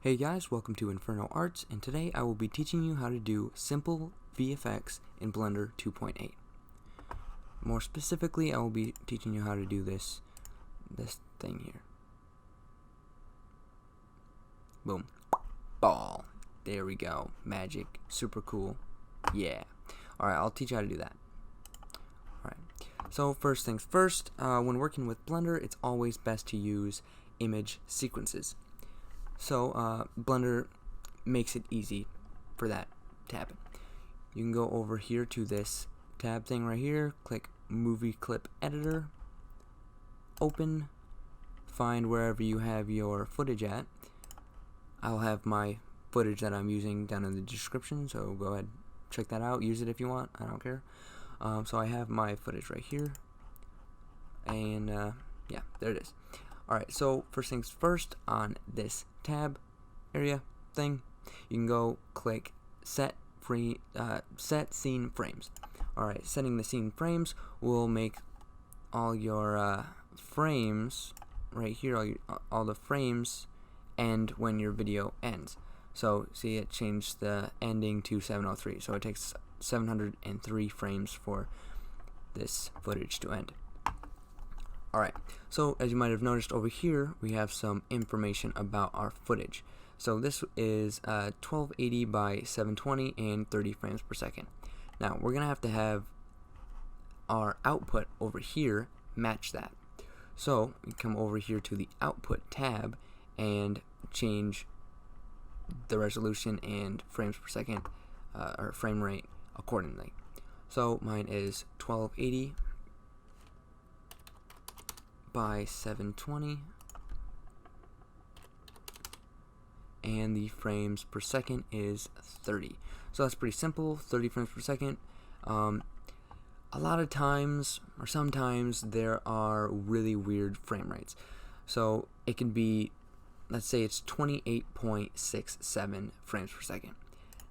Hey guys, welcome to Inferno Arts, and today I will be teaching you how to do Simple VFX in Blender 2.8. More specifically, I will be teaching you how to do this thing here. Boom. Ball. There we go. Magic. Super cool. Yeah. Alright, I'll teach you how to do that. Alright. So first things first, when working with Blender, it's always best to use image sequences. So Blender makes it easy for that to happen. You can go over here to this tab thing right here, click Movie Clip Editor, open, find wherever you have your footage at. I'll have my footage that I'm using down in the description, so go ahead, check that out, use it if you want, I don't care. So I have my footage right here, and yeah, there it is. Alright, so first things first, on this tab area thing, you can go click set scene frames. Alright, setting the scene frames will make all your frames right here, all the frames end when your video ends. So see, it changed the ending to 703, so it takes 703 frames for this footage to end. Alright, so as you might have noticed over here, we have some information about our footage. So this is 1280 by 720 and 30 frames per second. Now we're going to have our output over here match that. So we come over here to the output tab and change the resolution and frames per second, or frame rate accordingly. So mine is 1280 by 720, and the frames per second is 30. So that's pretty simple, 30 frames per second. A lot of times, or sometimes, there are really weird frame rates. So it can be, let's say it's 28.67 frames per second.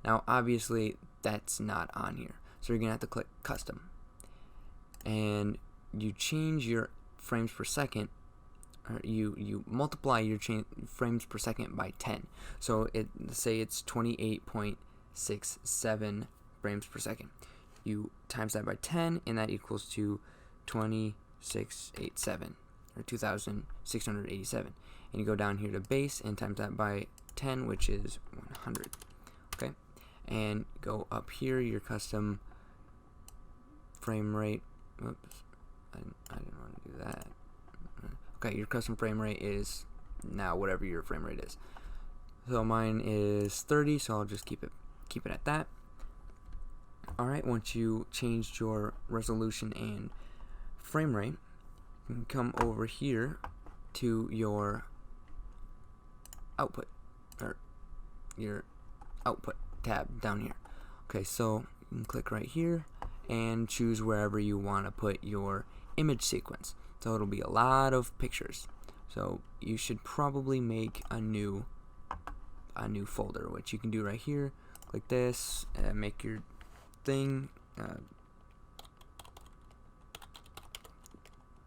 Now obviously that's not on here, so you're gonna have to click custom, and you change your frames per second, or you multiply your frames per second by 10. So say it's 28.67 frames per second. You times that by 10, and that equals to 2687, or 2687. And you go down here to base and times that by 10, which is 100. Okay, and go up here, your custom frame rate. Oops, I didn't want to do that. Okay, your custom frame rate is now whatever your frame rate is. So mine is 30, so I'll just keep it at that. Alright, once you changed your resolution and frame rate, you can come over here to your output, or your output tab down here. Okay, so you can click right here and choose wherever you want to put your image sequence. So it'll be a lot of pictures. So you should probably make a new folder, which you can do right here. Click this, make your thing.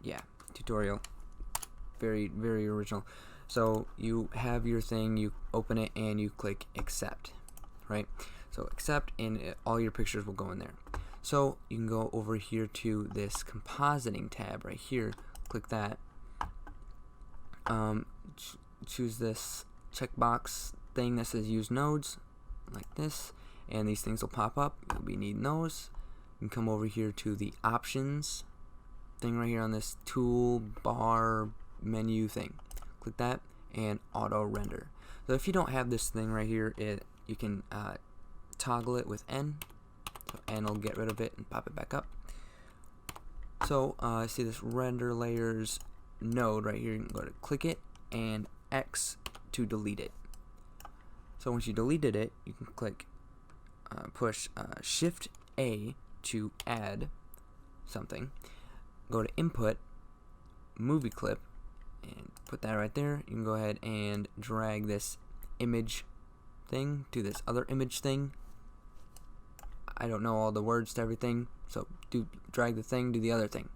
Yeah, tutorial. Very, very original. So you have your thing, you open it, and you click accept, right? So accept, and all your pictures will go in there. So you can go over here to this compositing tab right here, click that, choose this checkbox thing that says use nodes, like this, and these things will pop up. You'll be needing those. You can come over here to the options thing right here on this tool bar menu thing, click that, and auto render. So if you don't have this thing right here, you can toggle it with N. So N will get rid of it and pop it back up. So see this render layers node right here. You can go to click it and X to delete it. So once you deleted it, you can click push Shift A to add something. Go to input, movie clip, and put that right there. You can go ahead and drag this image thing to this other image thing. I don't know all the words to everything, so drag the thing, do the other thing.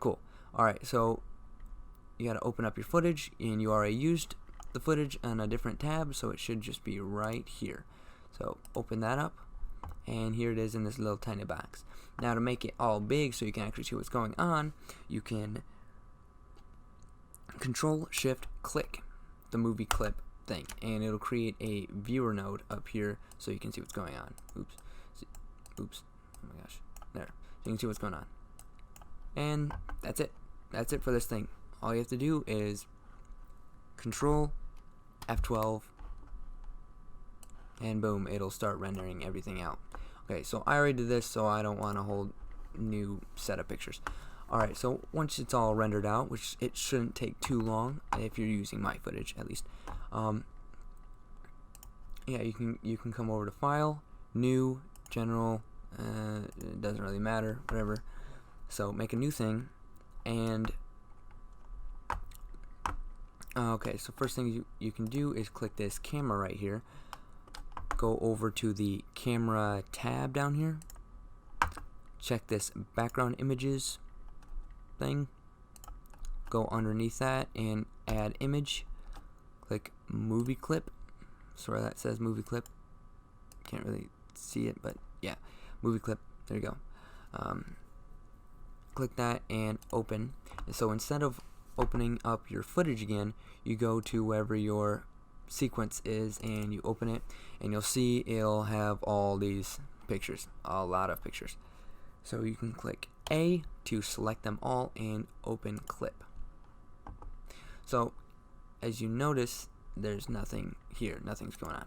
Cool. Alright, so you gotta open up your footage, and you already used the footage on a different tab, so it should just be right here. So open that up, and here it is in this little tiny box. Now to make it all big so you can actually see what's going on, you can Control-Shift-Click the movie clip thing, and it'll create a viewer node up here so you can see what's going on. Oops. Oh my gosh. There. So you can see what's going on. And that's it. That's it for this thing. All you have to do is Control F12, and boom, it'll start rendering everything out. Okay, so I already did this, so I don't want a whole new set of pictures. Alright, so once it's all rendered out, which it shouldn't take too long if you're using my footage at least, yeah, you can come over to File, New, General, it doesn't really matter, whatever. So make a new thing, and okay, so first thing you can do is click this camera right here, go over to the camera tab down here, check this background images thing, go underneath that and add image, click movie clip, so where that says movie clip, can't really see it, but yeah, movie clip, there you go. Click that and open. And so instead of opening up your footage again, you go to wherever your sequence is and you open it, and you'll see it'll have all these pictures, a lot of pictures. So you can click A to select them all and open clip. So as you notice, there's nothing here, nothing's going on.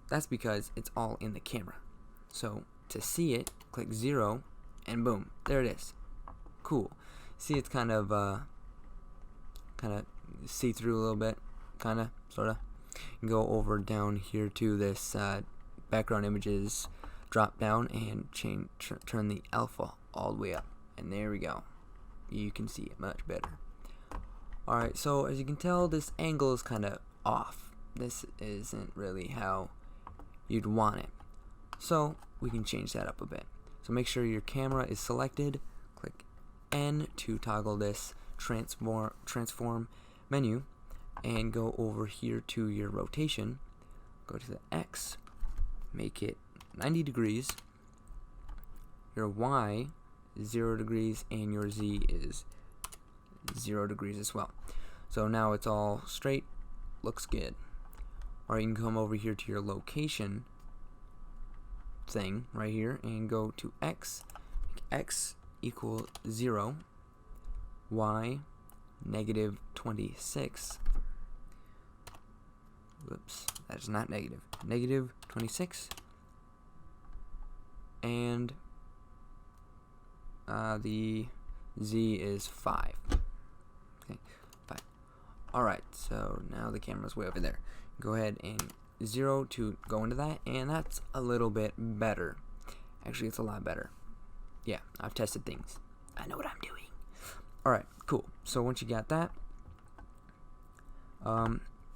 That's because it's all in the camera. So to see it, click 0 and boom, there it is. Cool. See, it's kind of see-through a little bit, sorta. You go over down here to this background images drop down and turn the alpha all the way up, and there we go. You can see it much better. Alright, so as you can tell, this angle is kind of off. This isn't really how you'd want it. So we can change that up a bit. So make sure your camera is selected, click N to toggle this transform menu, and go over here to your rotation, go to the X, make it 90 degrees, your Y 0 degrees, and your Z is 0 degrees as well. So now it's all straight, looks good. Or you can come over here to your location thing right here and go to X, make X equal 0, Y negative 26. Whoops, that's not negative. Negative 26. And the Z is 5. Okay, 5. Alright, so now the camera's way over there. Go ahead and 0 to go into that, and that's a little bit better. Actually, it's a lot better. Yeah, I've tested things. I know what I'm doing. Alright, cool. So once you got that,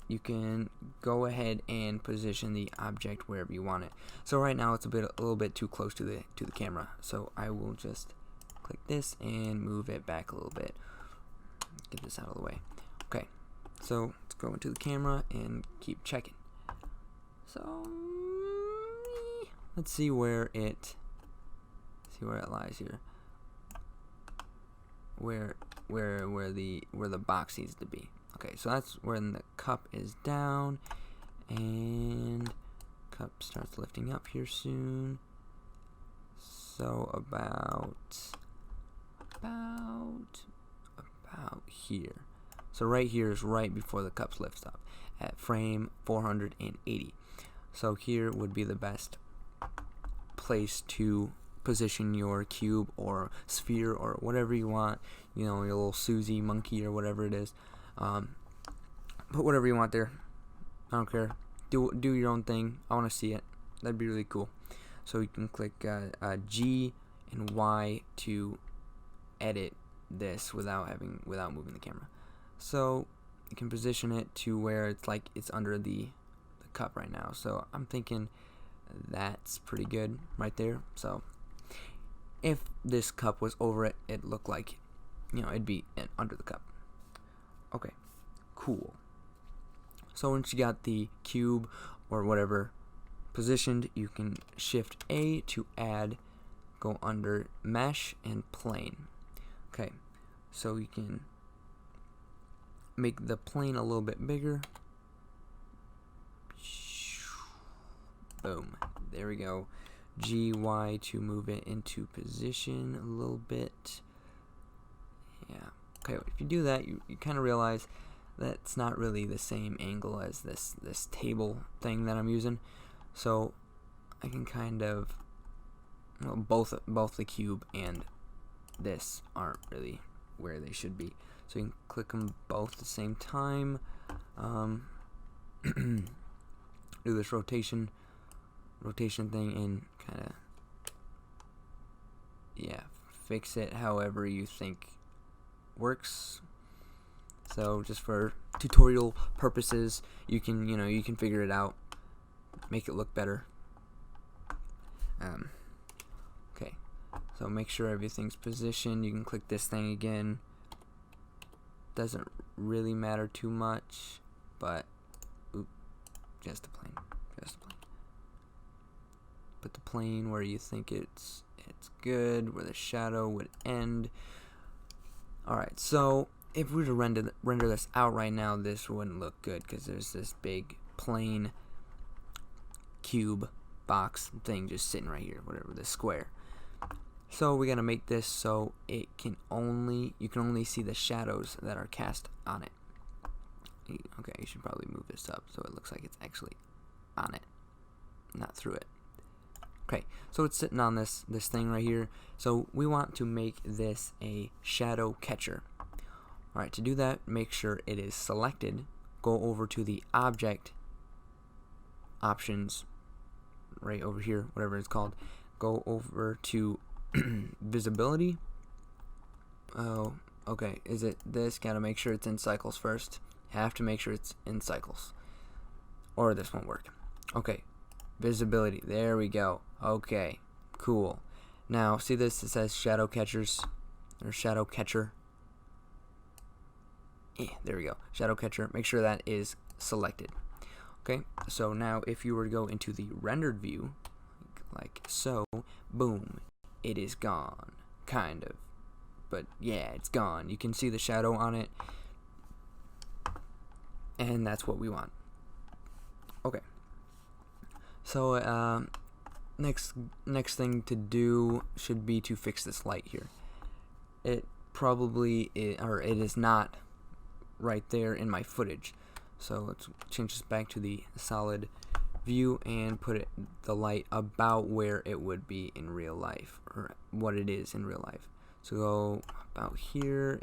you can go ahead and position the object wherever you want it. So right now it's a little bit too close to the camera. So I will just click this and move it back a little bit. Get this out of the way. Okay. So let's go into the camera and keep checking. So let's see where it lies here. Where the box needs to be. Okay, so that's when the cup is down, and cup starts lifting up here soon. So about here. So right here is right before the cup lifts up at frame 480. So here would be the best place to position your cube or sphere or whatever you want, you know, your little Susie monkey or whatever it is. Put whatever you want there. I don't care. Do your own thing. I want to see it. That'd be really cool. So you can click G and Y to edit this without moving the camera. So you can position it to where it's like it's under the cup right now. So I'm thinking that's pretty good right there. So if this cup was over it, it'd look like, you know, it'd be under the cup. Okay, cool. So once you got the cube or whatever positioned, you can Shift A to add, go under mesh and plane. Okay, so you can make the plane a little bit bigger. Boom, there we go. GY to move it into position a little bit. Yeah, okay, if you do that, you kind of realize that it's not really the same angle as this table thing that I'm using. So I can kind of, well, both the cube and this aren't really where they should be. So you can click them both at the same time. Do this rotation thing and kind of, yeah, fix it however you think works. So just for tutorial purposes, you can figure it out, make it look better. Okay, so make sure everything's positioned. You can click this thing again. Doesn't really matter too much, but just the plane. Put the plane where you think it's good, where the shadow would end. Alright, so if we were to render this out right now, this wouldn't look good because there's this big plain cube box thing just sitting right here, whatever, this square. So we gotta make this so you can only see the shadows that are cast on it. Okay, you should probably move this up so it looks like it's actually on it, not through it. Okay, so it's sitting on this thing right here. So we want to make this a shadow catcher. Alright, to do that, make sure it is selected. Go over to the object options right over here, whatever it's called. Go over to visibility. Oh, okay, is it this? Gotta make sure it's in cycles first. Have to make sure it's in cycles, or this won't work. Okay, visibility, there we go. Okay, cool. Now see this, it says shadow catchers or shadow catcher. Yeah, there we go, shadow catcher. Make sure that is selected. Okay, so now if you were to go into the rendered view like so, boom, it is gone, kind of, but yeah, it's gone. You can see the shadow on it, and that's what we want. Okay, so next thing to do should be to fix this light here. It probably or it is not right there in my footage, so let's change this back to the solid view and put the light about where it would be in real life, or what it is in real life. So go about here.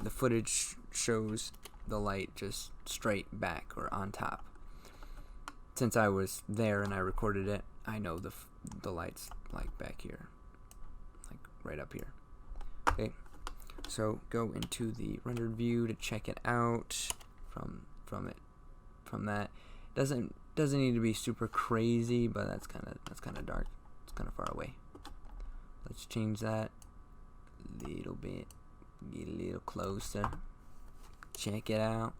The footage shows the light just straight back or on top. Since I was there and I recorded it, I know the light's like back here, like right up here. Okay, so go into the rendered view to check it out from that. Doesn't need to be super crazy, but that's kind of dark. It's kind of far away. Let's change that a little bit. Get a little closer. Check it out.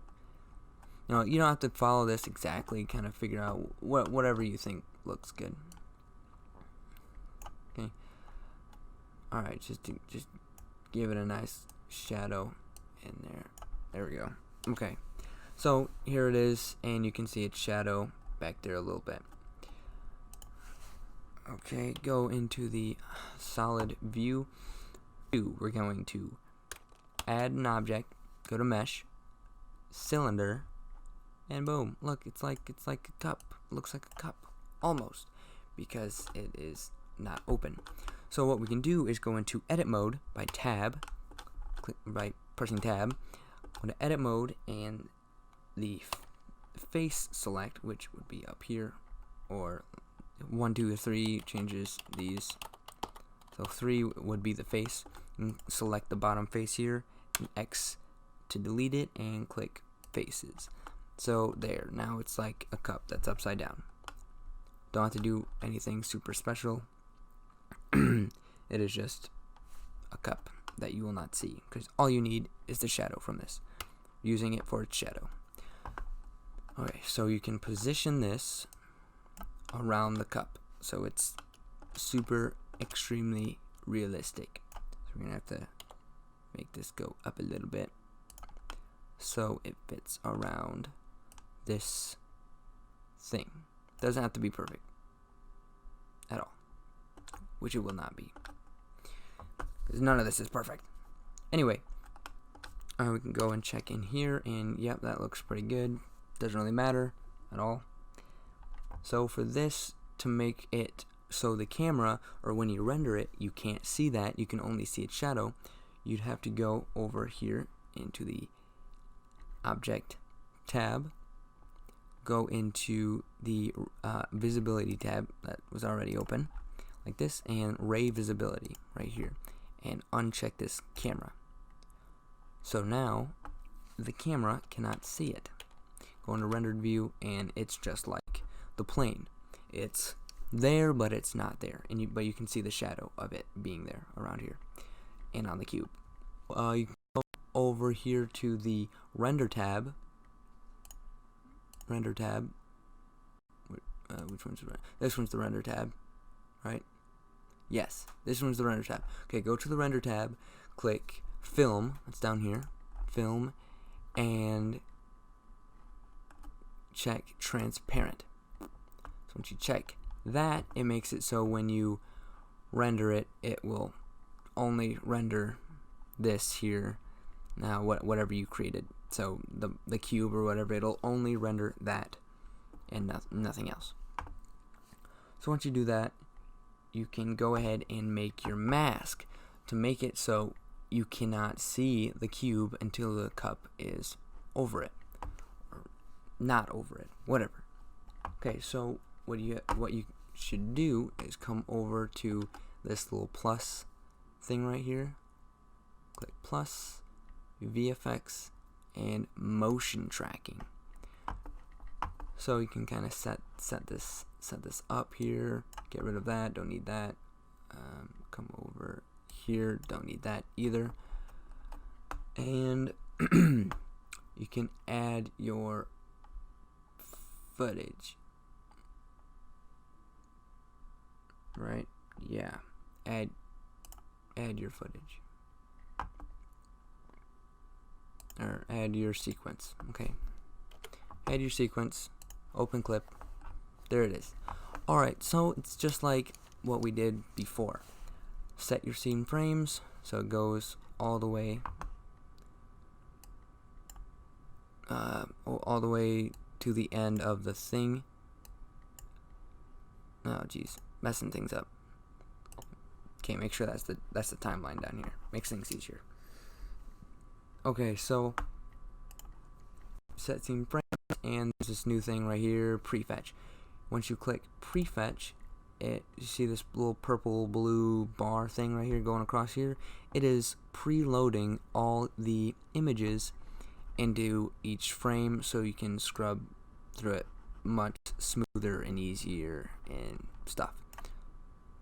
You know, you don't have to follow this exactly. Kind of figure out whatever you think looks good. Okay. All right, just give it a nice shadow in there. There we go. Okay. So here it is, and you can see its shadow back there a little bit. Okay, go into the solid view. We're going to add an object, go to mesh, cylinder, and boom, look, it's like a cup. Looks like a cup, almost, because it is not open. So what we can do is go into edit mode by pressing tab, go to edit mode, and the face select, which would be up here, or 1, 2, 3 changes these. So 3 would be the face. And select the bottom face here, and X to delete it, and click faces. So there, now it's like a cup that's upside down. Don't have to do anything super special. It is just a cup that you will not see, because all you need is the shadow from this, using it for its shadow. Okay, so you can position this around the cup, so it's super extremely realistic. So we're gonna have to make this go up a little bit so it fits around this thing. Doesn't have to be perfect at all, which it will not be, because none of this is perfect. Anyway, we can go and check in here, and yep, that looks pretty good. Doesn't really matter at all. So for this to make it so the camera, or when you render it, you can't see that, you can only see its shadow, you'd have to go over here into the Object tab, go into the Visibility tab that was already open, like this, and Ray Visibility right here, and uncheck this camera. So now the camera cannot see it. Go into rendered view, and it's just like the plane. It's there, but it's not there, and but you can see the shadow of it being there around here and on the cube. You can go over here to the render tab. Which one's the render? This one's the render tab, right? Yes, this one's the render tab. Okay, go to the render tab, click film. It's down here, film, and check transparent. So once you check that, it makes it so when you render it, it will only render this here. Now, whatever you created, so the cube or whatever, it'll only render that and nothing else. So once you do that, you can go ahead and make your mask to make it so you cannot see the cube until the cup is over it, or not over it, whatever. Okay, so what you should do is come over to this little plus thing right here, click plus, VFX, and motion tracking. So you can kind of set this up here, get rid of that, don't need that. Come over here, don't need that either. And you can add your footage, right? Yeah, add your footage, or add your sequence. Okay, add your sequence, open clip, there it is. Alright, so it's just like what we did before. Set your scene frames so it goes all the way to the end of the thing. Oh geez, messing things up. Okay, make sure that's the timeline down here. Makes things easier. Okay, so set scene frames, and there's this new thing right here, prefetch. Once you click prefetch, you see this little purple blue bar thing right here going across here. It is preloading all the images into each frame, so you can scrub through it much smoother and easier and stuff.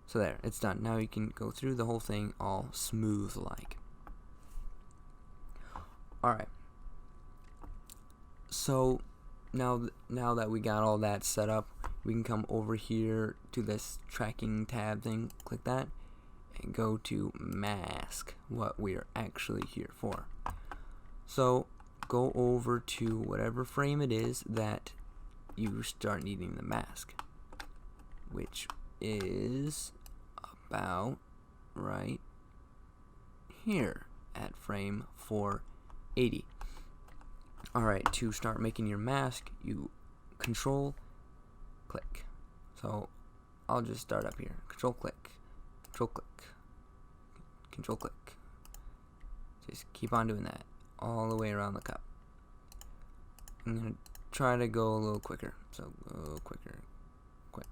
So there, it's done. Now you can go through the whole thing all smooth like. Alright, so now that we got all that set up, we can come over here to this tracking tab thing, click that, and go to mask, what we're actually here for. So go over to whatever frame it is that you start needing the mask, which is about right here at frame 480. Alright, to start making your mask, you control click. So I'll just start up here. Control click, control click, control click. Just keep on doing that all the way around the cup. I'm gonna try to go a little quicker. So go quicker, quick,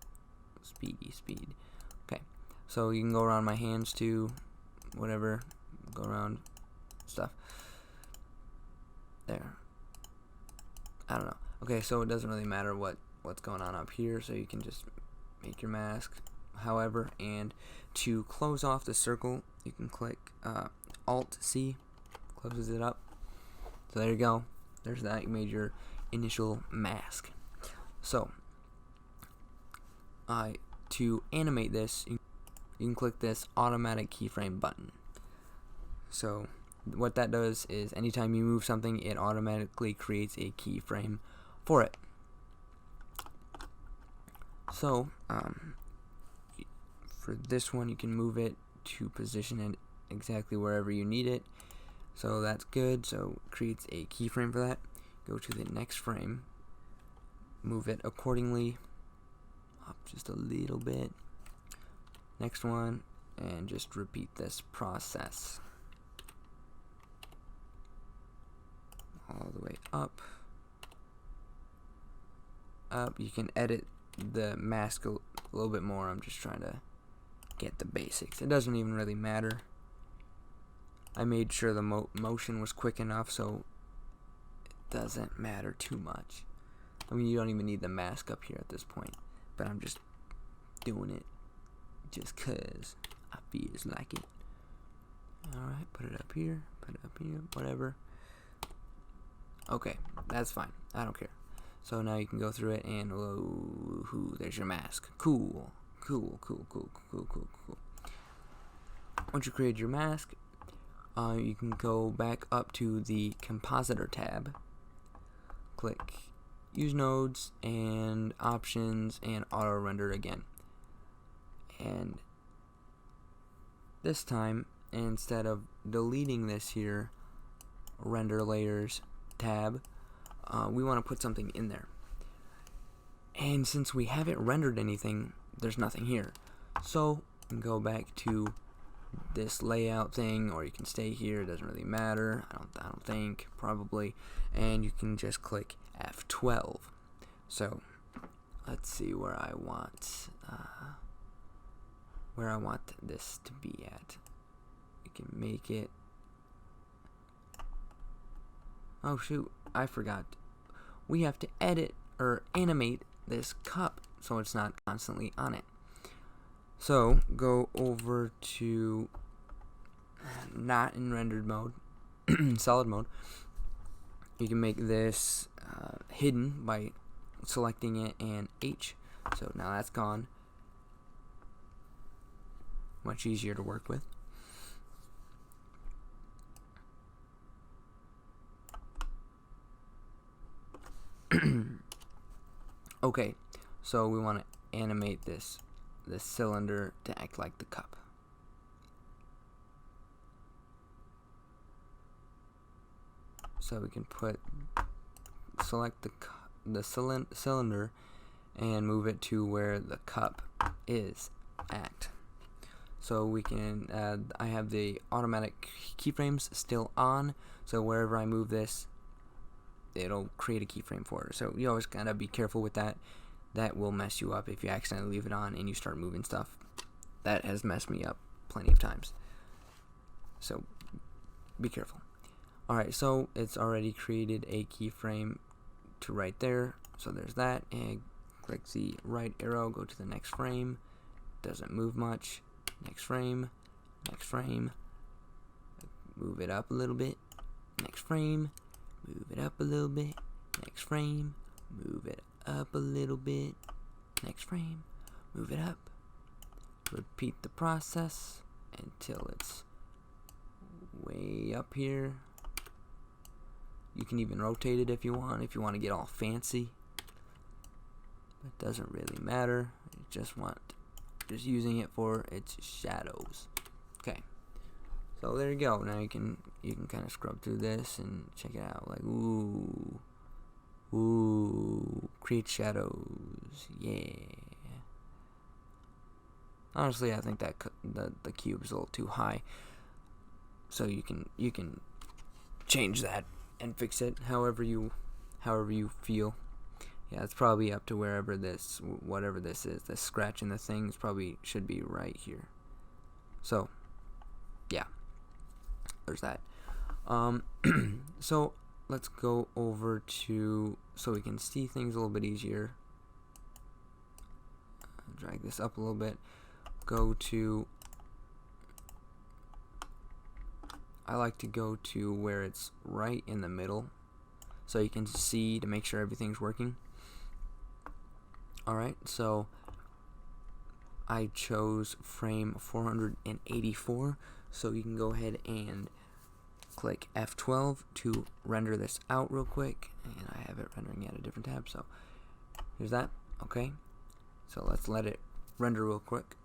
speed. Okay, so you can go around my hands too, whatever, go around stuff. There. I don't know. Okay, so it doesn't really matter what's going on up here, so you can just make your mask however. And to close off the circle, you can click Alt C, closes it up. So there you go. There's that. You made your initial mask. So to animate this, you can click this automatic keyframe button. So what that does is anytime you move something, it automatically creates a keyframe for it. So for this one, you can move it to position it exactly wherever you need it. So that's good. So it creates a keyframe for that. Go to the next frame, move it accordingly up just a little bit. Next one, and just repeat this process all the way up. You can edit the mask a little bit more. I'm just trying to get the basics. It doesn't even really matter. I made sure the motion was quick enough so it doesn't matter too much. I mean, you don't even need the mask up here at this point, but I'm just doing it just cause I feels like it. Alright, put it up here, whatever. Okay, that's fine. I don't care. So now you can go through it and there's your mask. Cool. Once you create your mask, you can go back up to the Compositor tab, click Use Nodes and Options and Auto Render again. And this time, instead of deleting this here Render Layers tab, we want to put something in there. And since we haven't rendered anything, there's nothing here. So you can go back to this layout thing, or you can stay here. It doesn't really matter. I don't think, probably. And you can just click F12. So let's see where I want this to be at. We can make it. Oh shoot, I forgot. We have to edit or animate this cup so it's not constantly on it. So go over to not in rendered mode, solid mode. You can make this hidden by selecting it and H. So now that's gone. Much easier to work with. Okay, so we want to animate this cylinder to act like the cup. So we can select the cylinder and move it to where the cup is at. So we can I have the automatic keyframes still on, so wherever I move this, it'll create a keyframe for it. So you always gotta be careful with that. That will mess you up if you accidentally leave it on and you start moving stuff. That has messed me up plenty of times. So be careful. Alright, so it's already created a keyframe to right there. So there's that. And click the right arrow, go to the next frame. Doesn't move much. Next frame. Move it up a little bit. Next frame. Move it up a little bit. Next frame. Move it up a little bit. Next frame. Move it up. Repeat the process until it's way up here. You can even rotate it if you want to get all fancy. It doesn't really matter. You just using it for its shadows. Okay. So there you go. Now you can kind of scrub through this and check it out. Like ooh, create shadows. Yeah. Honestly, I think that the cube is a little too high. So you can change that and fix it however you feel. Yeah, it's probably up to whatever this is. The scratch in the things probably should be right here. So yeah, there's that. So let's go over to so we can see things a little bit easier. Drag this up a little bit. I like to go to where it's right in the middle. so you can see to make sure everything's working. Alright, so I chose frame 484, so you can go ahead and click F12 to render this out real quick, and I have it rendering at a different tab, so here's that. Okay, so let's let it render real quick.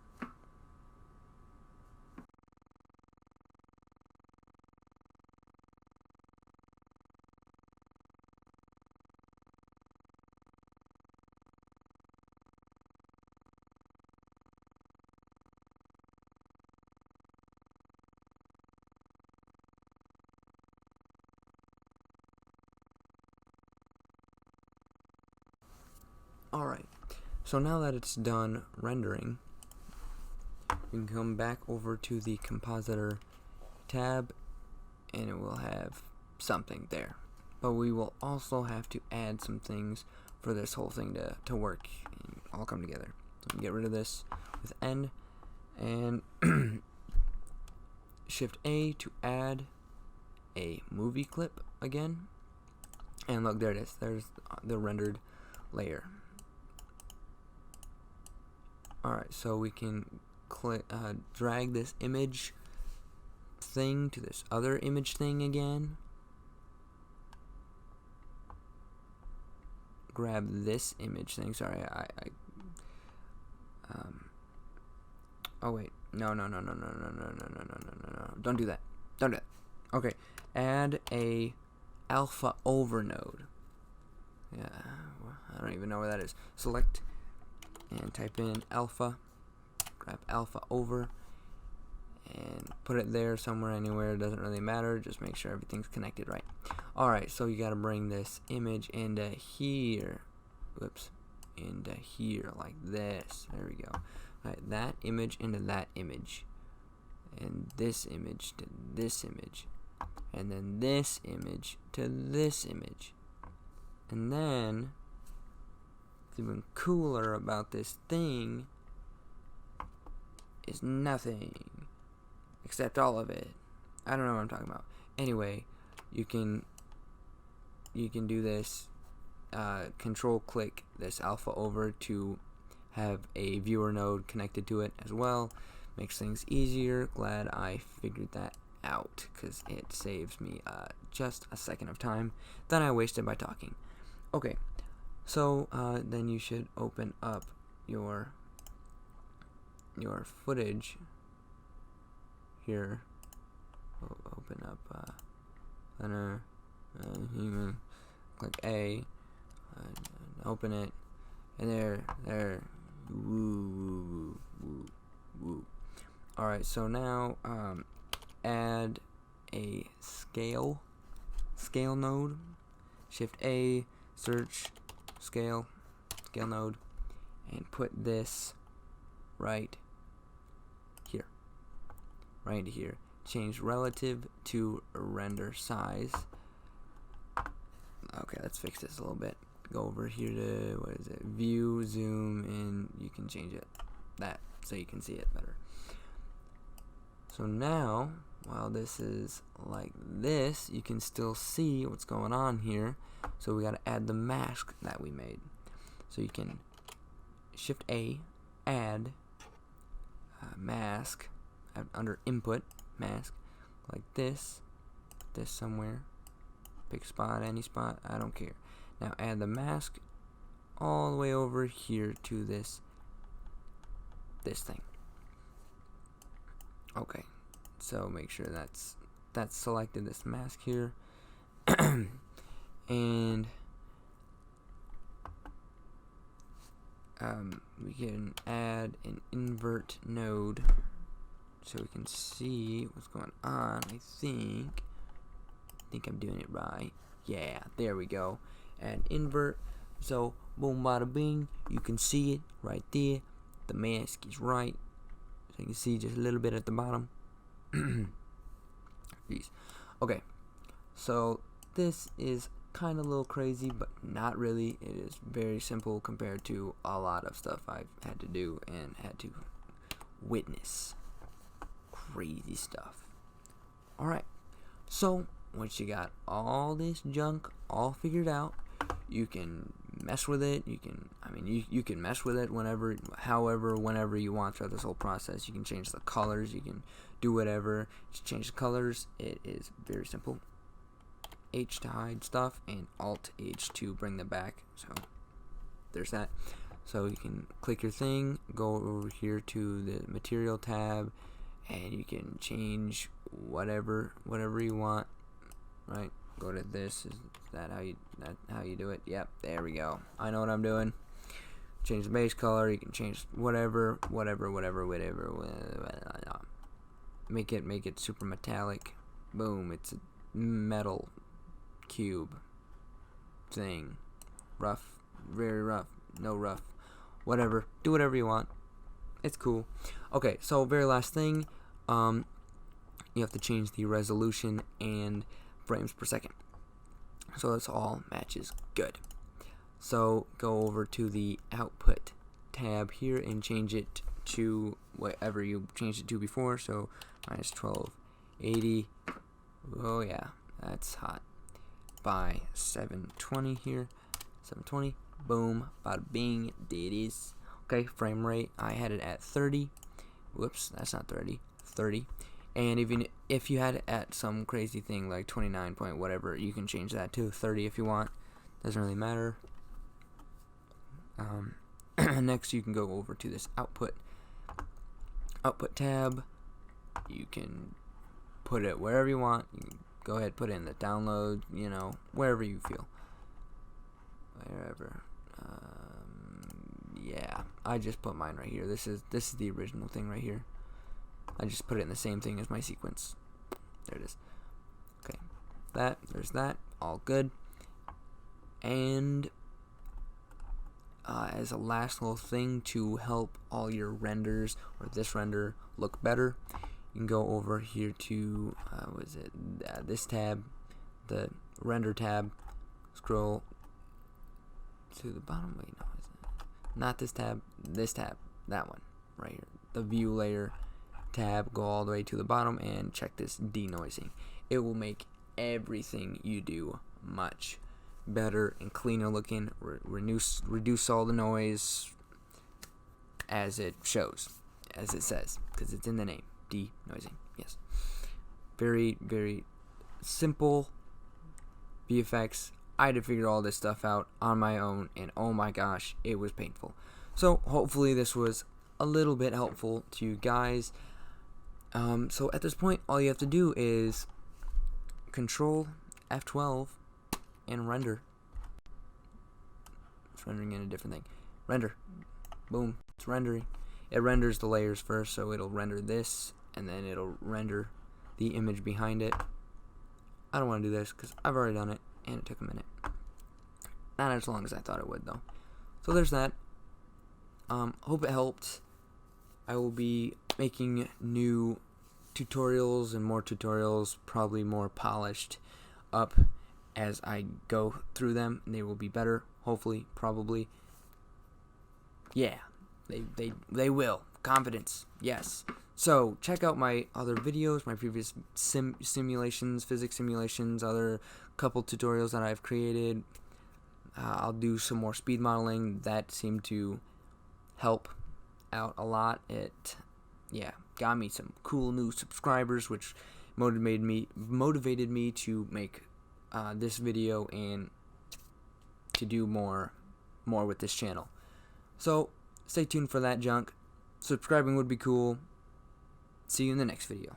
Alright, so now that it's done rendering, we can come back over to the Compositor tab and it will have something there. But we will also have to add some things for this whole thing to work and all come together. So we can get rid of this with N and Shift A to add a movie clip again. And look, there it is. There's the rendered layer. Alright, so we can click, drag this image thing to this other image thing again. Grab this image thing. Sorry, oh wait, no. Don't do that. Don't do that. Okay, add a alpha over node. Yeah, I don't even know where that is. Select and type in alpha, grab alpha over and put it there somewhere, anywhere, it doesn't really matter, just make sure everything's connected right. Alright, so you gotta bring this image into here, whoops, into here like this, there we go. Alright, that image into that image, and this image to this image, and then this image to this image, and then what's even cooler about this thing is nothing except all of it. I don't know what I'm talking about. Anyway, you can do this, control click this alpha over to have a viewer node connected to it as well. Makes things easier. Glad I figured that out, because it saves me just a second of time that I wasted by talking. Okay, so then you should open up your footage here. Open up click A, open it, and there. Woo. Alright, so now add a scale node. Shift A, search scale node, and put this right here, right into here. Change relative to render size. Okay, let's fix this a little bit. Go over here to, what is it, view, zoom, and you can change it that so you can see it better. So now, while this is like this, you can still see what's going on here. So we got to add the mask that we made. So you can Shift A, add mask under input, mask, like this somewhere. Pick spot, any spot, I don't care. Now add the mask all the way over here to this thing. Okay, so make sure that's selected, this mask here. And we can add an invert node so we can see what's going on. I think I'm doing it right. Yeah, there we go. And invert, so boom bada bing, you can see it right there. The mask is right, so you can see just a little bit at the bottom. Jeez. Okay, so this is kind of a little crazy, but not really. It is very simple compared to a lot of stuff I've had to do and had to witness. Crazy stuff. Alright, so once you got all this junk all figured out, you can mess with it. You can, you can mess with it whenever, however, whenever you want throughout this whole process. You can change the colors. You can do whatever. Just change the colors. It is very simple. H to hide stuff and Alt H to bring them back. So there's that. So you can click your thing, go over here to the material tab, and you can change whatever you want. Right? Go to this. Is that how you do it? Yep, there we go. I know what I'm doing. Change the base color. You can change whatever. Make it super metallic. Boom! It's a metal cube thing. Rough, very rough. No rough. Whatever. Do whatever you want. It's cool. Okay, so very last thing, you have to change the resolution and frames per second. So that's all matches good. So go over to the output tab here and change it to whatever you changed it to before. So minus 1280. Oh yeah, that's hot. By 720 here. 720. Boom, bada bing, there it is. Okay, frame rate, I had it at 30. Whoops, that's not 30. 30. And even if you had it at some crazy thing like 29 point whatever, you can change that to 30 if you want. Doesn't really matter. Next, you can go over to this output tab. You can put it wherever you want. You can go ahead, put it in the download, wherever you feel. Wherever. Yeah, I just put mine right here. This is the original thing right here. I just put it in the same thing as my sequence. There it is. Okay, there's that. All good. And as a last little thing to help all your renders or this render look better, you can go over here to this tab, the render tab. Scroll to the bottom. Wait, no, is it not this tab? This tab, that one right here, the view layer tab. Go all the way to the bottom and check this denoising. It will make everything you do much better and cleaner looking. Reduce all the noise, as it shows, as it says, because it's in the name. Denoising. Yes. Very, very simple VFX. I had to figure all this stuff out on my own, and oh my gosh, it was painful. So hopefully this was a little bit helpful to you guys. So at this point, all you have to do is Control F12 and render. It's rendering in a different thing. Render. Boom. It's rendering. It renders the layers first, so it'll render this, and then it'll render the image behind it. I don't want to do this because I've already done it, and it took a minute. Not as long as I thought it would, though. So there's that. Hope it helped. I will be making new tutorials and more tutorials, probably more polished up as I go through them. They will be better, hopefully, probably. Yeah, they will. Confidence, yes. So check out my other videos, my previous simulations, physics simulations, other couple tutorials that I've created. I'll do some more speed modeling. That seemed to help out a lot. It got me some cool new subscribers, which motivated me to make this video and to do more with this channel. So stay tuned for that junk. Subscribing would be cool. See you in the next video.